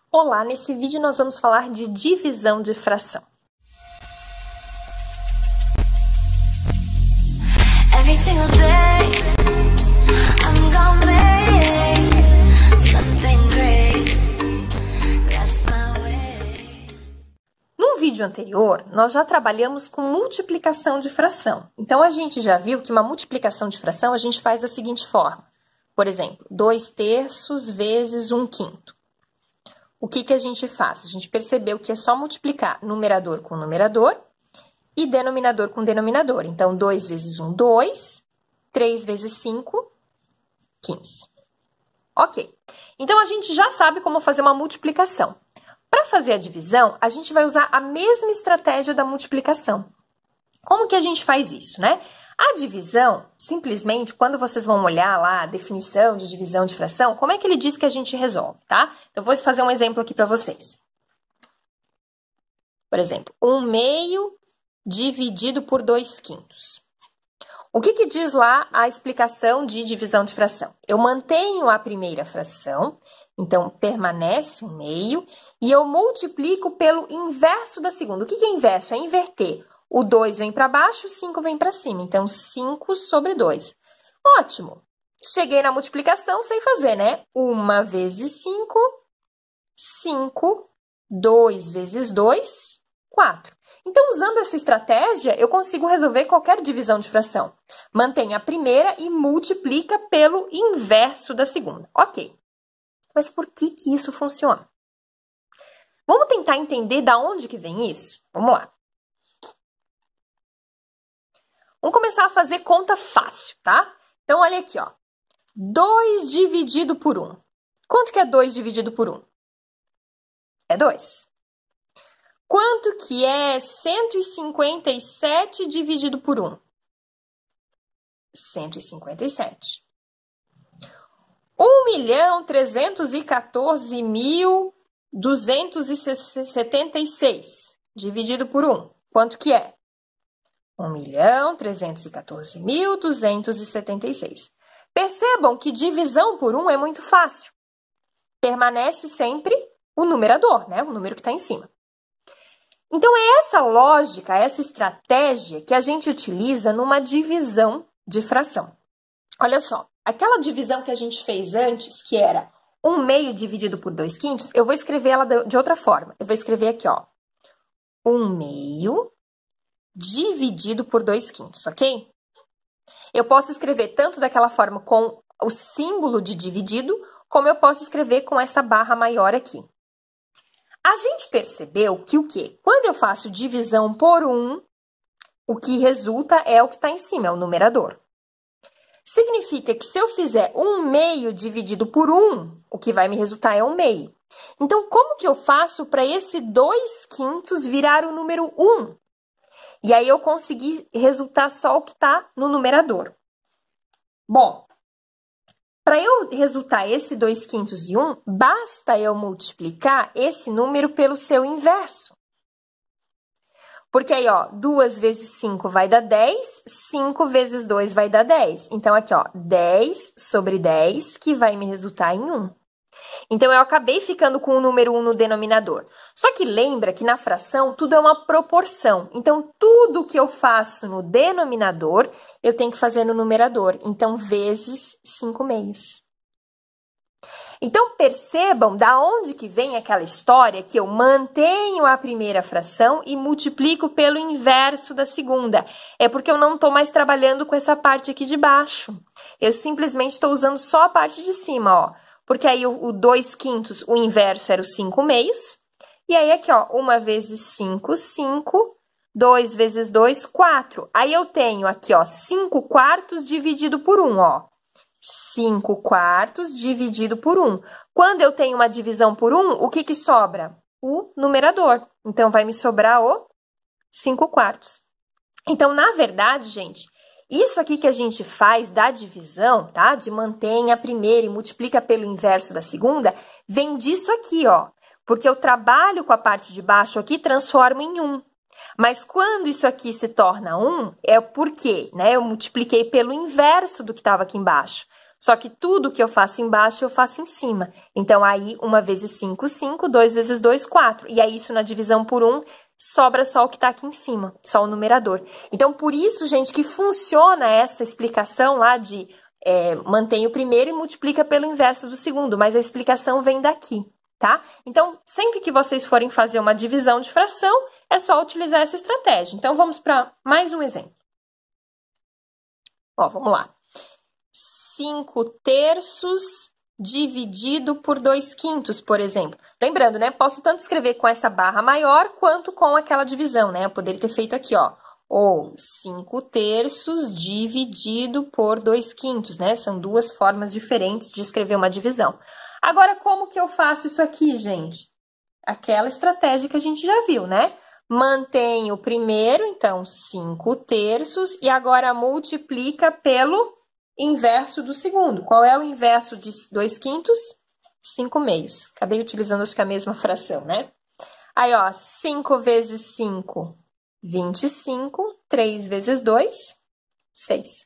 Olá, nesse vídeo nós vamos falar de divisão de fração. No vídeo anterior, nós já trabalhamos com multiplicação de fração. Então, a gente já viu que uma multiplicação de fração a gente faz da seguinte forma. Por exemplo, 2/3 vezes 1/5. O que a gente faz? A gente percebeu que é só multiplicar numerador com numerador e denominador com denominador. Então, 2 vezes 1, 2. 3 vezes 5, 15. Ok. Então, a gente já sabe como fazer uma multiplicação. Para fazer a divisão, a gente vai usar a mesma estratégia da multiplicação. Como que a gente faz isso, né? A divisão, simplesmente, quando vocês vão olhar lá a definição de divisão de fração, como é que ele diz que a gente resolve, tá? Então, eu vou fazer um exemplo aqui para vocês. Por exemplo, 1/2 dividido por 2/5. O que diz lá a explicação de divisão de fração? Eu mantenho a primeira fração, então permanece 1/2, e eu multiplico pelo inverso da segunda. O que é inverso? É inverter. O 2 vem para baixo, o 5 vem para cima. Então, 5 sobre 2. Ótimo! Cheguei na multiplicação sem fazer, né? 1 vezes 5, 5. 2 vezes 2, 4. Então, usando essa estratégia, eu consigo resolver qualquer divisão de fração. Mantém a primeira e multiplica pelo inverso da segunda. Ok. Mas por que isso funciona? Vamos tentar entender de onde que vem isso? Vamos lá. Vamos começar a fazer conta fácil, tá? Então, olha aqui, ó. 2 dividido por 1. Quanto que é 2 dividido por 1? É 2. Quanto que é 157 dividido por 1? 157. 1.314.276 dividido por 1. Quanto que é? 1.314.276. Percebam que divisão por 1 é muito fácil. Permanece sempre o numerador, né? O número que está em cima. Então, é essa lógica, essa estratégia que a gente utiliza numa divisão de fração. Olha só, aquela divisão que a gente fez antes, que era 1/2 dividido por 2/5, eu vou escrever ela de outra forma. Eu vou escrever aqui, ó, 1/2 dividido por 2/5, ok? Eu posso escrever tanto daquela forma com o símbolo de dividido, como eu posso escrever com essa barra maior aqui. A gente percebeu que o quê? Quando eu faço divisão por 1, o que resulta é o que está em cima, é o numerador. Significa que se eu fizer 1/2 dividido por 1, o que vai me resultar é 1/2. Então, como que eu faço para esse 2/5 virar o número 1? E aí, eu consegui resultar só o que está no numerador. Bom, para eu resultar esse 2/5 e 1, basta eu multiplicar esse número pelo seu inverso. Porque aí, ó, 2 vezes 5 vai dar 10, 5 vezes 2 vai dar 10. Então, aqui, ó, 10 sobre 10, que vai me resultar em 1. Então, eu acabei ficando com o número 1 no denominador. Só que lembra que na fração tudo é uma proporção. Então, tudo que eu faço no denominador, eu tenho que fazer no numerador. Então, vezes 5/2. Então, percebam da onde que vem aquela história que eu mantenho a primeira fração e multiplico pelo inverso da segunda. É porque eu não estou mais trabalhando com essa parte aqui de baixo. Eu simplesmente estou usando só a parte de cima, ó. Porque aí o 2/5, o inverso era o 5/2. E aí aqui, ó, 1 vezes 5, 5. 2 vezes 2, 4. Aí eu tenho aqui, ó, 5/4 dividido por 1, ó. 5/4 dividido por 1. Quando eu tenho uma divisão por 1, o que sobra? O numerador. Então, vai me sobrar o 5/4. Então, na verdade, gente, isso aqui que a gente faz da divisão, tá? De mantém a primeira e multiplica pelo inverso da segunda, vem disso aqui, ó. Porque eu trabalho com a parte de baixo aqui e transformo em 1. Mas quando isso aqui se torna 1, é porque, né? Eu multipliquei pelo inverso do que estava aqui embaixo. Só que tudo que eu faço embaixo, eu faço em cima. Então, aí, 1 vezes 5, 5, 2 vezes 2, 4. E aí, isso na divisão por 1, sobra só o que está aqui em cima, só o numerador. Então, por isso, gente, que funciona essa explicação lá de mantém o primeiro e multiplica pelo inverso do segundo, mas a explicação vem daqui, tá? Então, sempre que vocês forem fazer uma divisão de fração, é só utilizar essa estratégia. Então, vamos para mais um exemplo. Ó, vamos lá. 5/3 dividido por 2/5, por exemplo. Lembrando, né? Posso tanto escrever com essa barra maior quanto com aquela divisão, né? Eu poderia ter feito aqui, ó. Ou 5/3 dividido por 2/5, né? São duas formas diferentes de escrever uma divisão. Agora, como que eu faço isso aqui, gente? Aquela estratégia que a gente já viu, né? Mantém o primeiro, então, 5/3, e agora multiplica pelo inverso do segundo. Qual é o inverso de 2/5? 5/2. Acabei utilizando, acho que a mesma fração, né? Aí, ó, 5 vezes 5, 25. 3 vezes 2, 6.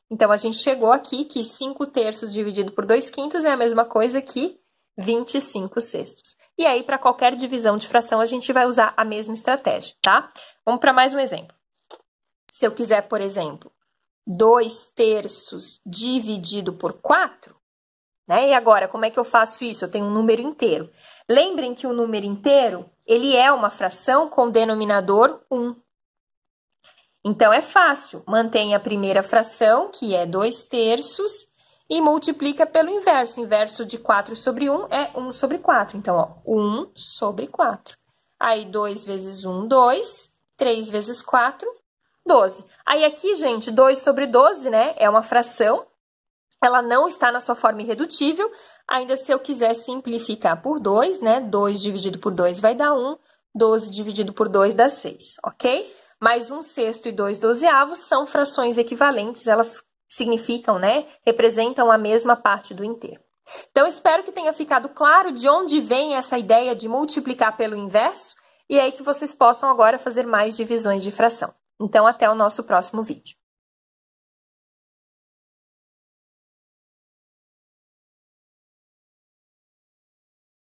Então, a gente chegou aqui que 5/3 dividido por 2/5 é a mesma coisa que 25/6. E aí, para qualquer divisão de fração, a gente vai usar a mesma estratégia, tá? Vamos para mais um exemplo. Se eu quiser, por exemplo, 2/3 dividido por 4, né? E agora, como é que eu faço isso? Eu tenho um número inteiro. Lembrem que o número inteiro, ele é uma fração com denominador 1. Então, é fácil. Mantém a primeira fração, que é 2/3, e multiplica pelo inverso. O inverso de 4 sobre 1 é 1 sobre 4. Então, ó, 1 sobre 4. Aí, 2 vezes 1, 2. 3 vezes 4, 12. Aí, aqui, gente, 2 sobre 12, né, é uma fração. Ela não está na sua forma irredutível. Ainda se eu quiser simplificar por 2, né, 2 dividido por 2 vai dar 1. 12 dividido por 2 dá 6, ok? Mas 1/6 e 2/12 são frações equivalentes, elas significam, né, representam a mesma parte do inteiro. Então, espero que tenha ficado claro de onde vem essa ideia de multiplicar pelo inverso, e aí que vocês possam agora fazer mais divisões de fração. Então, até o nosso próximo vídeo.